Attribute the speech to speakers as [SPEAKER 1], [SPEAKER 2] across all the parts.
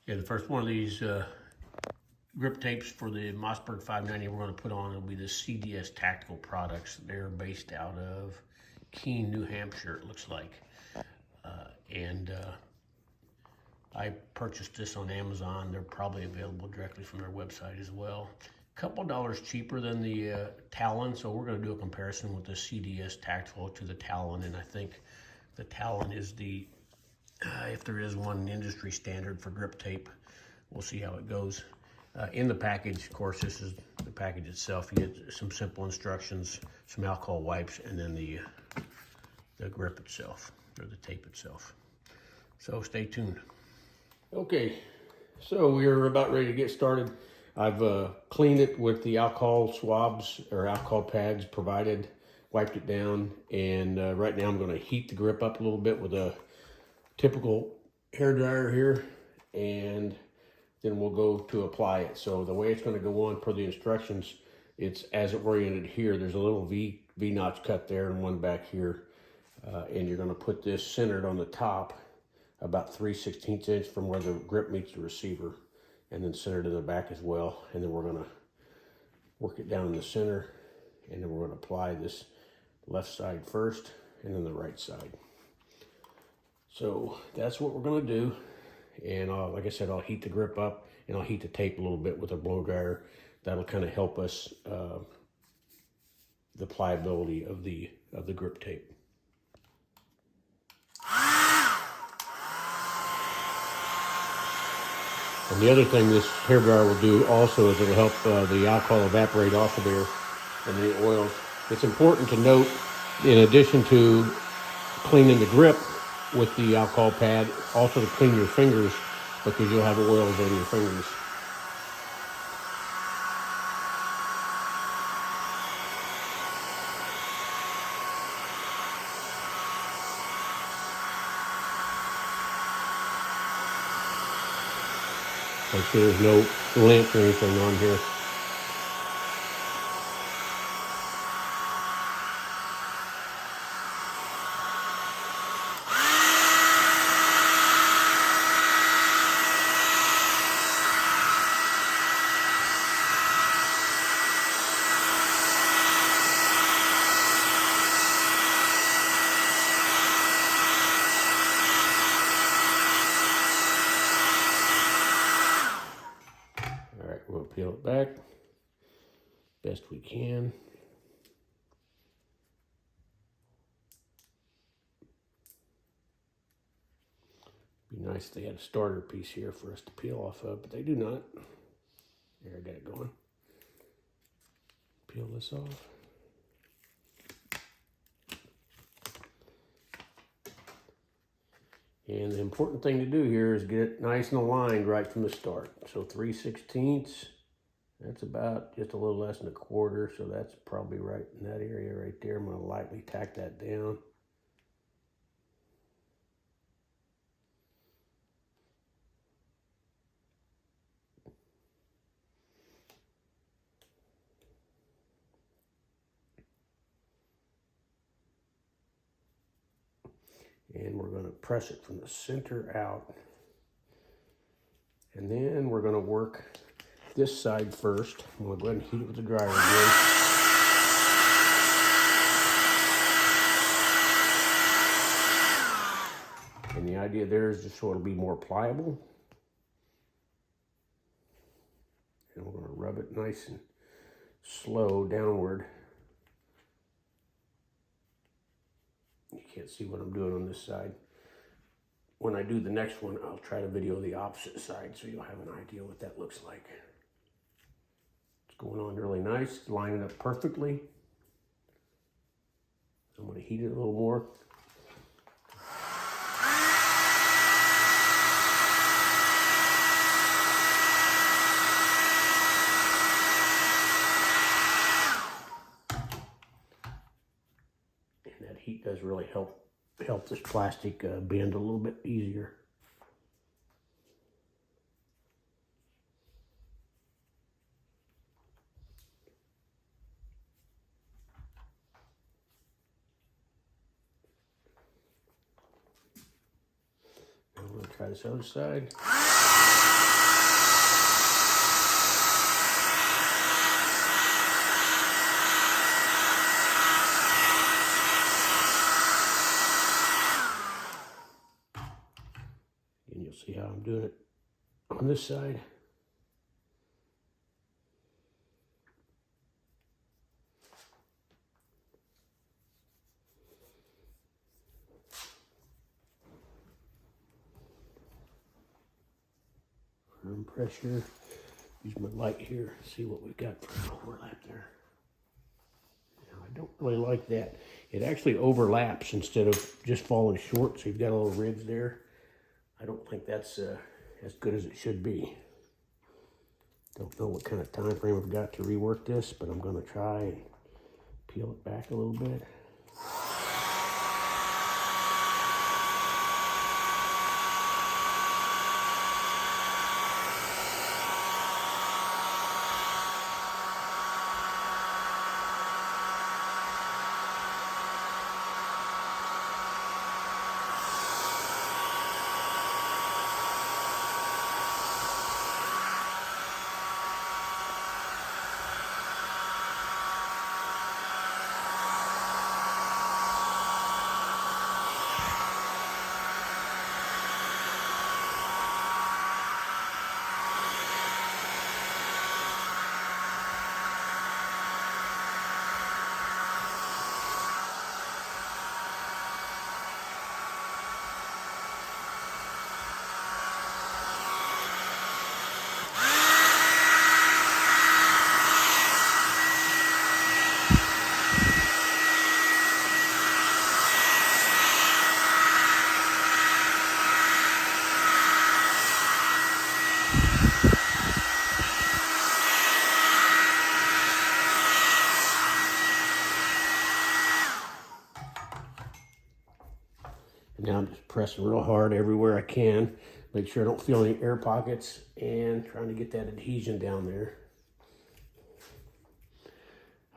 [SPEAKER 1] Yeah, the first one of these grip tapes for the Mossberg 590 we're going to put on will be the CDS Tactical Products. They're based out of Keene, New Hampshire, it looks like. And I purchased this on Amazon. They're probably available directly from their website as well. A couple dollars cheaper than the Talon, so we're going to do a comparison with the CDS Tactical to the Talon, and I think the Talon is the, if there is one, industry standard for grip tape. We'll see how it goes. In the package, of course, this is the package itself. You get some simple instructions, some alcohol wipes, and then the grip itself, or the tape itself. So stay tuned. Okay, so we're about ready to get started. I've cleaned it with the alcohol swabs or alcohol pads provided, wiped it down, and right now I'm going to heat the grip up a little bit with a typical hair dryer here, and then we'll go to apply it. So the way it's going to go on per the instructions, it's as oriented here. There's a little V notch cut there and one back here, and you're going to put this centered on the top about 3/16 inch from where the grip meets the receiver, and then centered in the back as well. And then we're going to work it down in the center, and then we're going to apply this left side first and then the right side. So that's what we're going to do. And like I said, I'll heat the grip up and I'll heat the tape a little bit with a blow dryer. That'll kind of help us the pliability of the grip tape. And the other thing this hair dryer will do also is it'll help the alcohol evaporate off of there and the oils. It's important to note, in addition to cleaning the grip with the alcohol pad, also to clean your fingers, because you'll have oils on your fingers. Make sure there's no lint or anything on here. We'll peel it back best we can. Be nice if they had a starter piece here for us to peel off of, but they do not. There, I got it going. Peel this off. And the important thing to do here is get it nice and aligned right from the start. So 3/16, that's about just a little less than a quarter, so that's probably right in that area right there. I'm going to lightly tack that down. And we're going to press it from the center out. And then we're going to work this side first. I'm going to go ahead and heat it with the dryer again. And the idea there is just so it'll be more pliable. And we're going to rub it nice and slow downward. You can't see what I'm doing on this side. When I do the next one, I'll try to video the opposite side so you'll have an idea what that looks like. It's going on really nice, it's lining up perfectly. I'm going to heat it a little more. Heat does really help this plastic bend a little bit easier. I'm going to try this other side. You'll see how I'm doing it on this side. Firm pressure. Use my light here, see what we've got for an overlap there. Now, I don't really like that. It actually overlaps instead of just falling short, so you've got a little ridge there. I don't think that's as good as it should be. Don't know what kind of time frame I've got to rework this, but I'm gonna try and peel it back a little bit. Now I'm just pressing real hard everywhere I can. Make sure I don't feel any air pockets and trying to get that adhesion down there.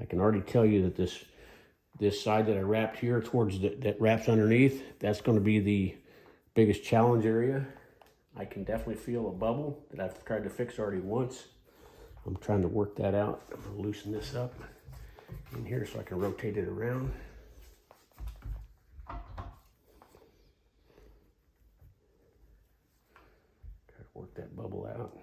[SPEAKER 1] I can already tell you that this side that I wrapped here towards that wraps underneath, that's going to be the biggest challenge area. I can definitely feel a bubble that I've tried to fix already once. I'm trying to work that out. I'm going to loosen this up in here so I can rotate it around. Work that bubble out.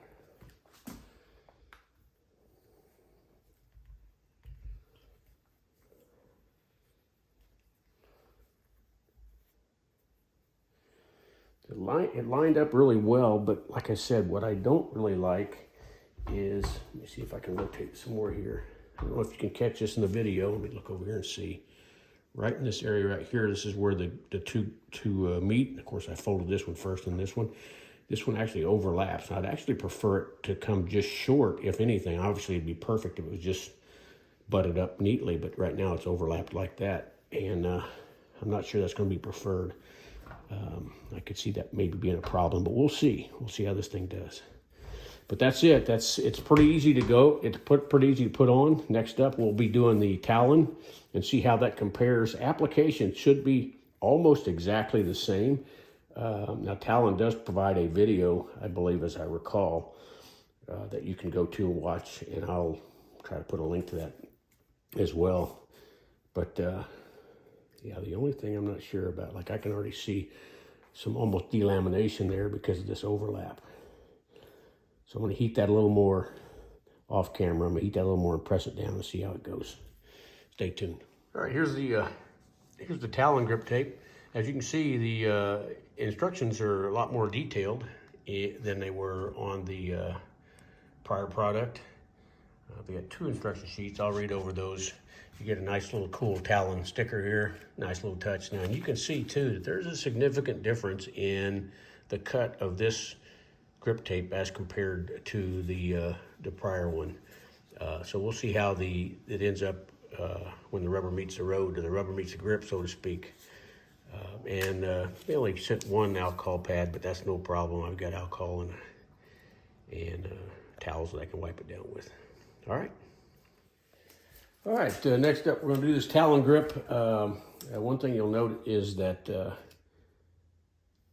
[SPEAKER 1] It lined up really well, but like I said, what I don't really like is, let me see if I can rotate some more here. I don't know if you can catch this in the video. Let me look over here and see. Right in this area right here, this is where the two meet. Of course, I folded this one first and this one. This one actually overlaps. I'd actually prefer it to come just short, if anything. Obviously, it'd be perfect if it was just butted up neatly, but right now it's overlapped like that. And I'm not sure that's going to be preferred. I could see that maybe being a problem, but we'll see. We'll see how this thing does. But that's it. It's pretty easy to go. It's pretty easy to put on. Next up, we'll be doing the Talon and see how that compares. Application should be almost exactly the same. Now, Talon does provide a video, I believe, as I recall, that you can go to and watch, and I'll try to put a link to that as well. But, yeah, the only thing I'm not sure about, like I can already see some almost delamination there because of this overlap. So I'm going to heat that a little more off camera. I'm going to heat that a little more and press it down and see how it goes. Stay tuned. All right, here's the Talon grip tape. As you can see, the instructions are a lot more detailed than they were on the prior product. We got 2 instruction sheets. I'll read over those. You get a nice little cool Talon sticker here, nice little touch. Now, and you can see too that there's a significant difference in the cut of this grip tape as compared to the prior one. So we'll see how it ends up when the rubber meets the road, or the rubber meets the grip, so to speak. And they only sent 1 alcohol pad, but that's no problem. I've got alcohol and towels that I can wipe it down with. All right. All right, next up, we're going to do this Talon grip. One thing you'll note is that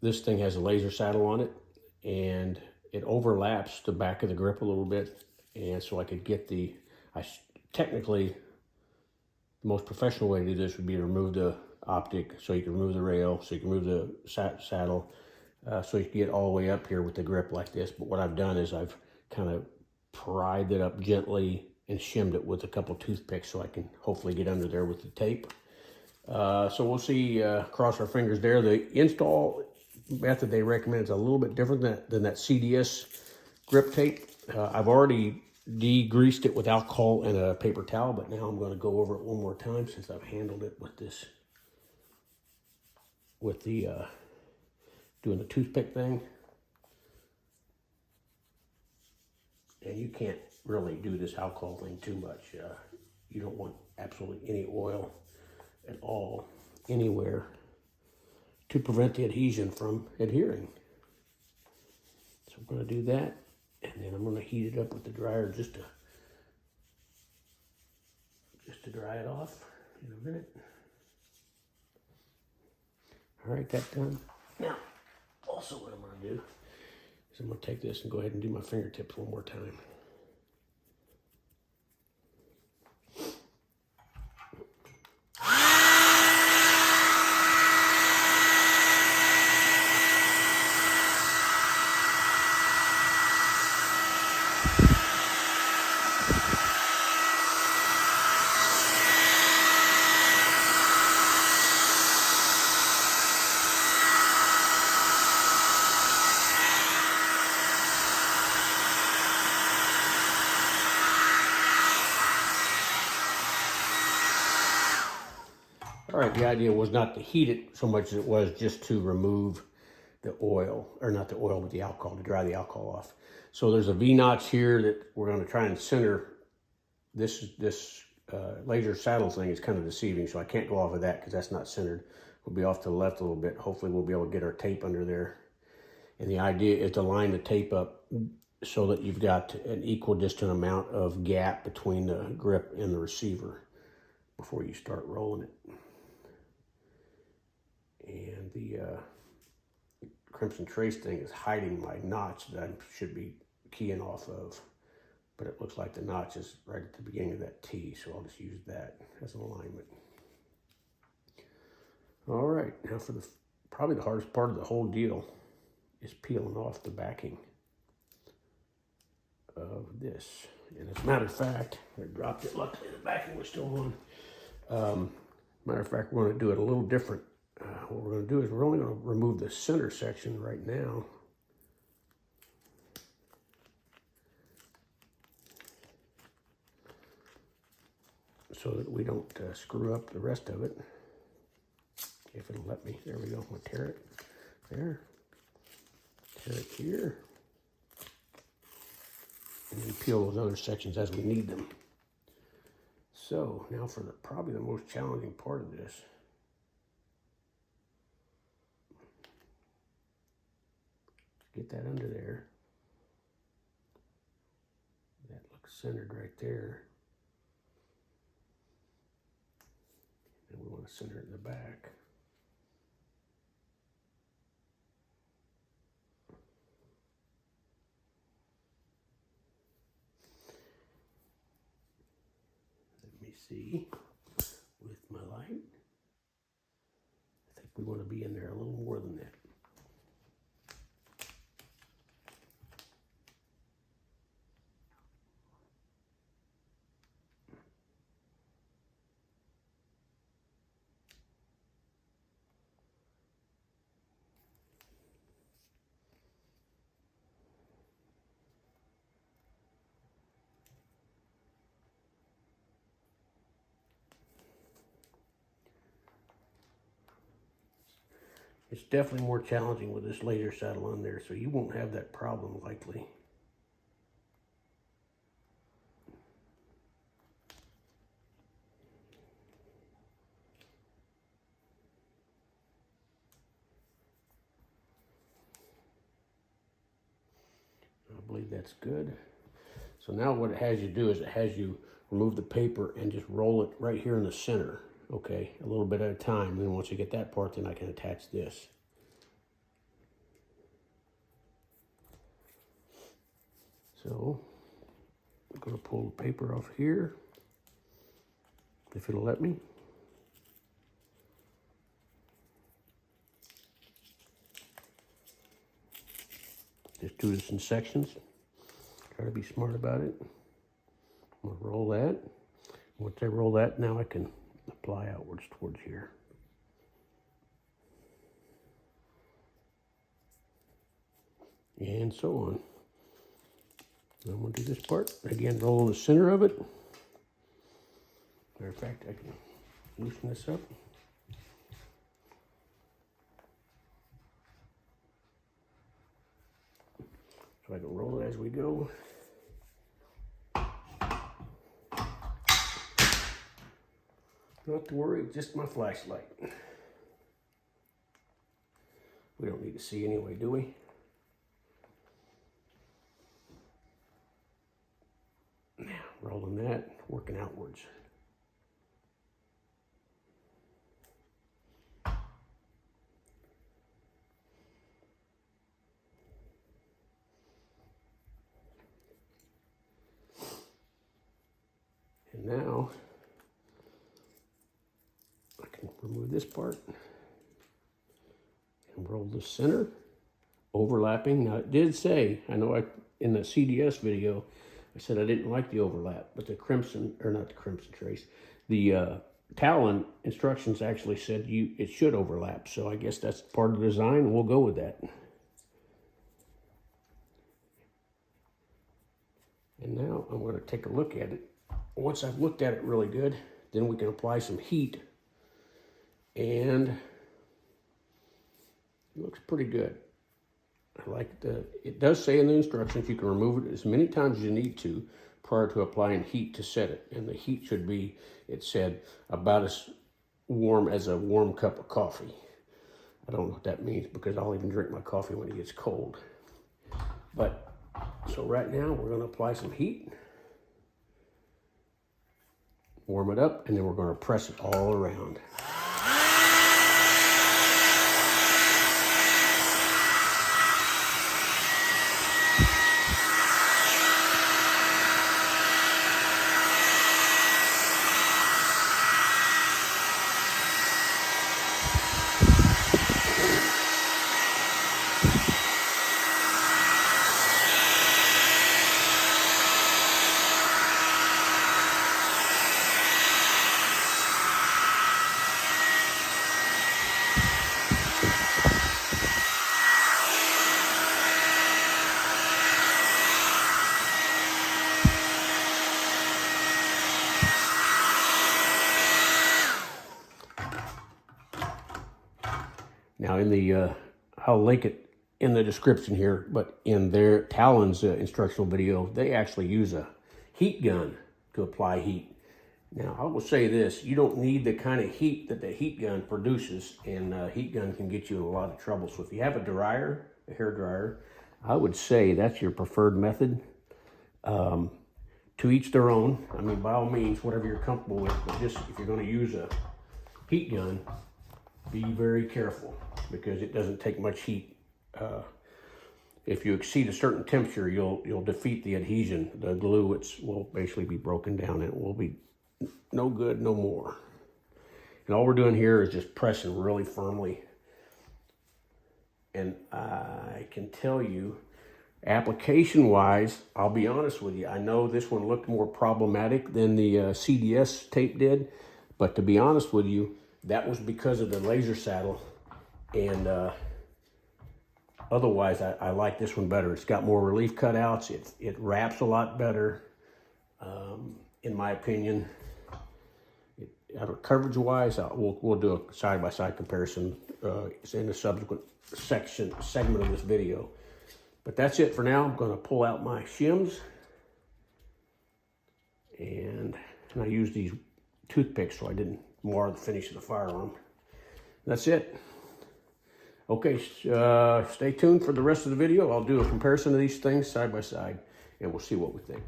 [SPEAKER 1] this thing has a laser saddle on it, and it overlaps the back of the grip a little bit. And so I could get technically, the most professional way to do this would be to remove the optic, so you can remove the rail, so you can remove the saddle. so you can get all the way up here with the grip like this. But what I've done is I've kind of pried it up gently and shimmed it with a couple toothpicks so I can hopefully get under there with the tape. So we'll see, cross our fingers there. The install method they recommend is a little bit different than that CDS grip tape. I've already degreased it with alcohol and a paper towel, but now I'm going to go over it one more time since I've handled it with this, with the, doing the toothpick thing. And you can't really do this alcohol thing too much. You don't want absolutely any oil at all anywhere to prevent the adhesion from adhering. So I'm going to do that, and then I'm going to heat it up with the dryer just to dry it off in a minute. All right, that done. Now, also what I'm going to do is I'm going to take this and go ahead and do my fingertips one more time. All right, the idea was not to heat it so much as it was just to remove the oil, or not the oil, but the alcohol, to dry the alcohol off. So there's a V-notch here that we're going to try and center. This laser saddle thing is kind of deceiving, so I can't go off of that because that's not centered. We'll be off to the left a little bit. Hopefully we'll be able to get our tape under there. And the idea is to line the tape up so that you've got an equal distant amount of gap between the grip and the receiver before you start rolling it. And the Crimson Trace thing is hiding my notch that I should be keying off of. But it looks like the notch is right at the beginning of that T, so I'll just use that as an alignment. All right, now for probably the hardest part of the whole deal is peeling off the backing of this. And as a matter of fact, I dropped it, luckily the backing was still on. Matter of fact, we're going to do it a little different. What we're going to do is we're only going to remove the center section right now. So that we don't screw up the rest of it. If it'll let me. There we go. We'll tear it there. Tear it here. And then peel those other sections as we need them. So now for probably the most challenging part of this. Get that under there. That looks centered right there. And we want to center it in the back. Let me see with my light. I think we want to be in there a little more than that. It's definitely more challenging with this laser saddle on there, so you won't have that problem likely. I believe that's good. So now what it has you do is it has you remove the paper and just roll it right here in the center. Okay, a little bit at a time. And then once you get that part, then I can attach this. So I'm going to pull the paper off here, if it'll let me. Just do this in sections. Try to be smart about it. I'm gonna roll that. Once I roll that, now I can apply outwards towards here. And so on. I'm gonna do this part. Again, roll in the center of it. Matter of fact, I can loosen this up. So I can roll it as we go. Not to worry, just my flashlight. We don't need to see anyway, do we? Now, rolling that, working outwards. And now, I can remove this part and roll the center, overlapping. Now it did say, I know in the CDS video, I said I didn't like the overlap, but the crimson, or not the crimson trace, the Talon instructions actually said it should overlap. So I guess that's part of the design, and we'll go with that. And now I'm going to take a look at it. Once I've looked at it really good, then we can apply some heat. And it looks pretty good. I like it does say in the instructions you can remove it as many times as you need to prior to applying heat to set it. And the heat should be, it said, about as warm as a warm cup of coffee. I don't know what that means because I'll even drink my coffee when it gets cold. But, so right now we're going to apply some heat. Warm it up, and then we're going to press it all around. Now in the, I'll link it in the description here, but in their Talon's instructional video, they actually use a heat gun to apply heat. Now I will say this, you don't need the kind of heat that the heat gun produces, and heat gun can get you in a lot of trouble. So if you have a dryer, a hair dryer, I would say that's your preferred method. To each their own. I mean, by all means, whatever you're comfortable with, but just if you're going to use a heat gun, be very careful because it doesn't take much heat. If you exceed a certain temperature, you'll defeat the adhesion. The glue will basically be broken down and it will be no good no more. And all we're doing here is just pressing really firmly. And I can tell you, application-wise, I'll be honest with you, I know this one looked more problematic than the CDS tape did, but to be honest with you, that was because of the laser saddle, and otherwise I like this one better. It's got more relief cutouts, it wraps a lot better, in my opinion. Coverage-wise, we'll do a side-by-side comparison in a subsequent segment of this video. But that's it for now. I'm going to pull out my shims, and I use these toothpicks so I didn't mar the finish of the firearm. That's it. Okay, stay tuned for the rest of the video. I'll do a comparison of these things side by side, and we'll see what we think.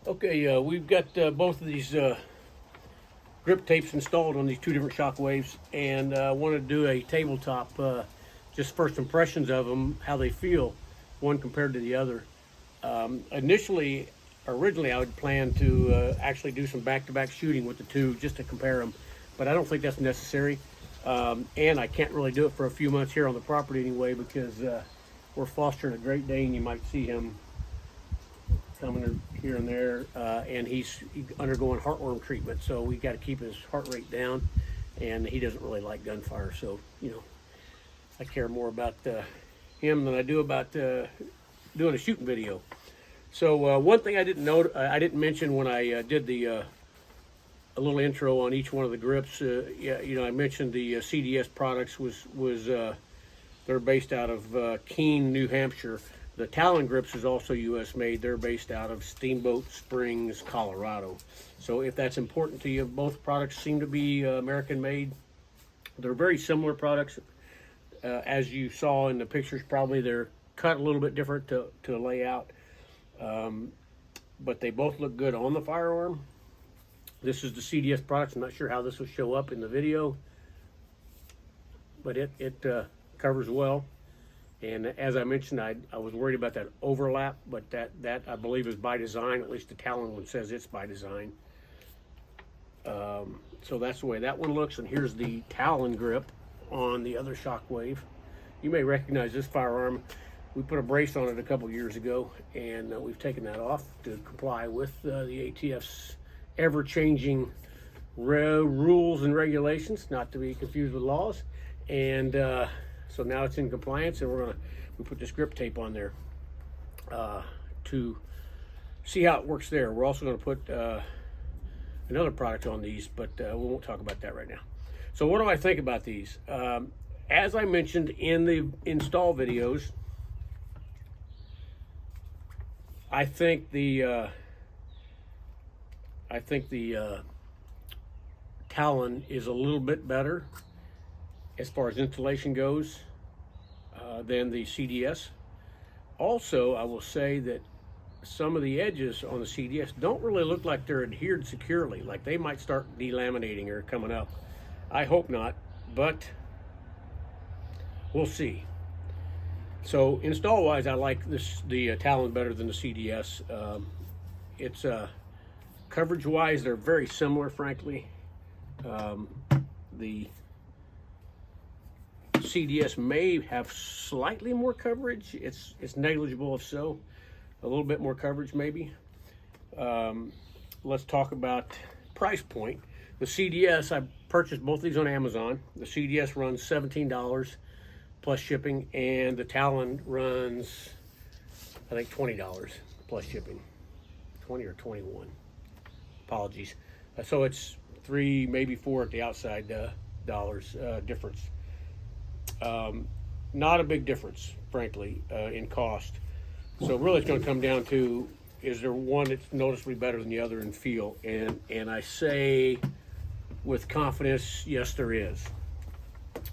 [SPEAKER 1] Okay, we've got both of these grip tapes installed on these two different Shockwaves, and I want to do a tabletop, just first impressions of them, how they feel, one compared to the other. Originally I would plan to actually do some back-to-back shooting with the two just to compare them, but I don't think that's necessary. And I can't really do it for a few months here on the property anyway, because we're fostering a Great Dane. You might see him coming here and there, and he's undergoing heartworm treatment, so we got to keep his heart rate down, and he doesn't really like gunfire, so I care more about him than I do about doing a shooting video. So one thing I didn't mention when I did the a little intro on each one of the grips. I mentioned the CDS products was they're based out of Keene, New Hampshire. The Talon Grips is also U.S. made. They're based out of Steamboat Springs, Colorado. So if that's important to you, both products seem to be American made. They're very similar products. As you saw in the pictures, probably they're cut a little bit different to lay out. But they both look good on the firearm. This is the CDS products. I'm not sure how this will show up in the video, but it covers well. And as I mentioned, I was worried about that overlap, but that I believe is by design. At least the Talon one says it's by design. So that's the way that one looks. And here's the Talon grip on the other Shockwave. You may recognize this firearm. We put a brace on it a couple years ago, and we've taken that off to comply with the ATF's ever-changing rules and regulations, not to be confused with laws. And so now it's in compliance, and we put this grip tape on there to see how it works there. We're also going to put another product on these, but we won't talk about that right now. So what do I think about these? As I mentioned in the install videos, I think the Talon is a little bit better as far as installation goes than the CDS. Also, I will say that some of the edges on the CDS don't really look like they're adhered securely, like they might start delaminating or coming up. I hope not, but we'll see. So install-wise, I like the Talon better than the CDS. It's coverage-wise, they're very similar, frankly. The CDS may have slightly more coverage. It's negligible if so. A little bit more coverage maybe. Let's talk about price point. The CDS, I purchased both these on Amazon. The CDS runs $17 plus shipping, and the Talon runs, I think, $20 plus shipping. 20 or 21. Apologies. So it's 3, maybe 4 at the outside dollars difference. Not a big difference, frankly, in cost. So really it's going to come down to, is there one that's noticeably better than the other in feel? And I say with confidence, yes, there is.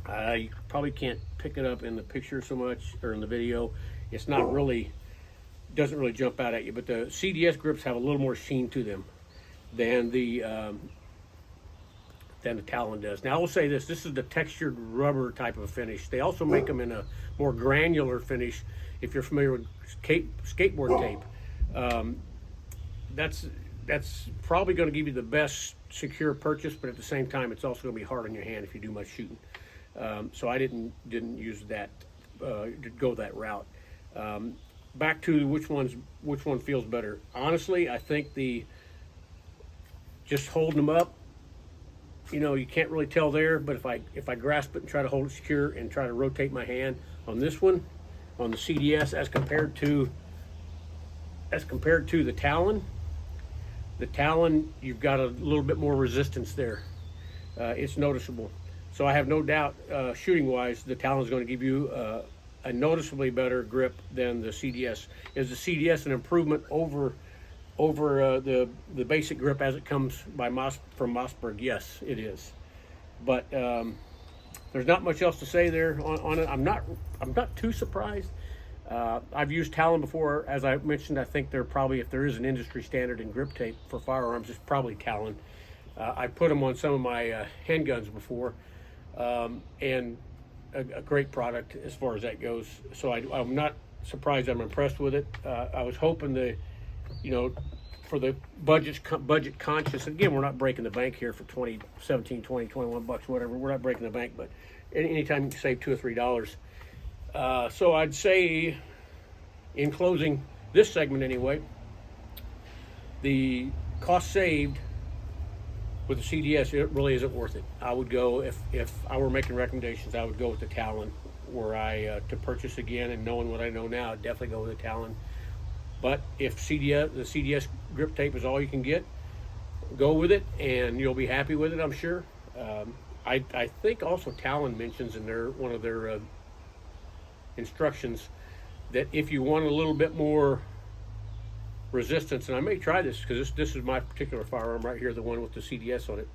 [SPEAKER 1] You probably can't pick it up in the picture so much, or in the video. It's not really, doesn't really jump out at you, but the CDS grips have a little more sheen to them than the Talon does. Now I will say this is the textured rubber type of finish. They also make them in a more granular finish. If you're familiar with skateboard tape, that's probably going to give you the best secure purchase, but at the same time it's also going to be hard on your hand if you do much shooting. So I didn't use that to go that route. Back to which one feels better. Honestly, I think just holding them up, you can't really tell there, but if I grasp it and try to hold it secure and try to rotate my hand on this one, on the CDS, as compared to the Talon, you've got a little bit more resistance there. It's noticeable. So I have no doubt, shooting-wise, the Talon is going to give you a noticeably better grip than the CDS. Is the CDS an improvement over the basic grip as it comes from Mossberg? Yes, it is. But there's not much else to say there on it. I'm not too surprised. I've used Talon before. As I mentioned, I think they're probably, if there is an industry standard in grip tape for firearms, it's probably Talon. I put them on some of my handguns before, and a great product as far as that goes. So I'm not surprised. I'm impressed with it. I was hoping to, for the budget conscious. Again, we're not breaking the bank here for 20, 17, 20, 21 bucks, whatever. We're not breaking the bank, but anytime you can save $2 or $3. So I'd say, in closing this segment anyway, the cost saved with the CDS, it really isn't worth it. I would go, if I were making recommendations, I would go with the Talon, were I to purchase again, and knowing what I know now, I'd definitely go with the Talon. But if the CDS grip tape is all you can get, go with it, and you'll be happy with it, I'm sure. I think also Talon mentions in one of their instructions that if you want a little bit more resistance, and I may try this because this is my particular firearm right here, the one with the CDS on it.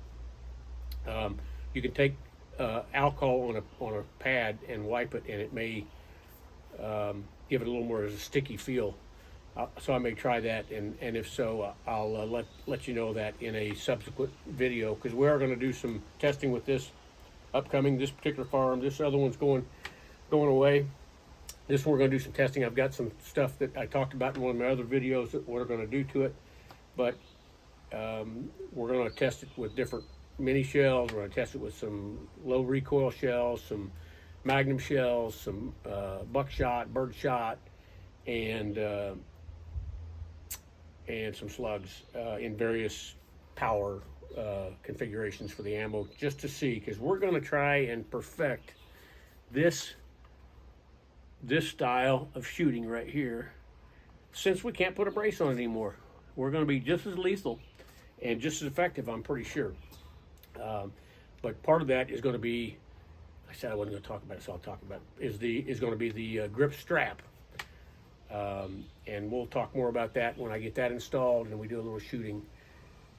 [SPEAKER 1] You can take alcohol on a pad and wipe it, and it may give it a little more of a sticky feel. So I may try that, and if so, I'll let you know that in a subsequent video, because we are going to do some testing with this upcoming. This particular firearm, this other one's going away. This one we're going to do some testing. I've got some stuff that I talked about in one of my other videos that we're going to do to it, but we're going to test it with different mini shells. We're going to test it with some low recoil shells, some magnum shells, some buckshot, birdshot, and some slugs in various power configurations for the ammo, just to see, because we're going to try and perfect this style of shooting right here. Since we can't put a brace on it anymore, we're going to be just as lethal and just as effective, I'm pretty sure. But part of that is going to be, I said I wasn't going to talk about it, so I'll talk about it, is going to be the grip strap. And we'll talk more about that when I get that installed and we do a little shooting.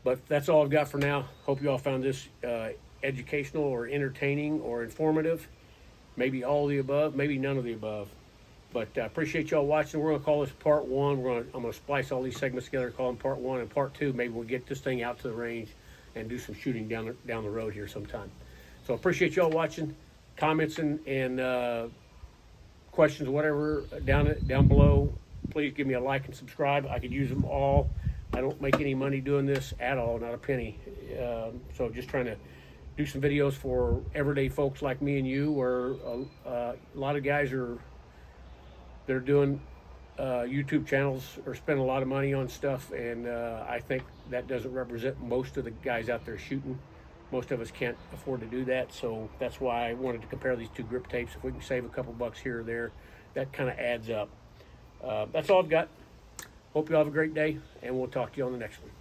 [SPEAKER 1] But that's all I've got for now. Hope you all found this educational or entertaining or informative. Maybe all of the above, maybe none of the above. But I appreciate y'all watching. We're going to call this part one. I'm going to splice all these segments together, call them part one, and part two, maybe we'll get this thing out to the range and do some shooting down the road here sometime. So appreciate y'all watching. Comments and questions, whatever, down below. Please give me a like and subscribe. I could use them all. I don't make any money doing this at all, not a penny. So just trying to do some videos for everyday folks like me and you, where a lot of guys they're doing YouTube channels or spend a lot of money on stuff, and I think that doesn't represent most of the guys out there shooting. Most of us can't afford to do that, so that's why I wanted to compare these two grip tapes. If we can save a couple bucks here or there, that kind of adds up. That's all I've got. Hope you all have a great day, and we'll talk to you on the next one.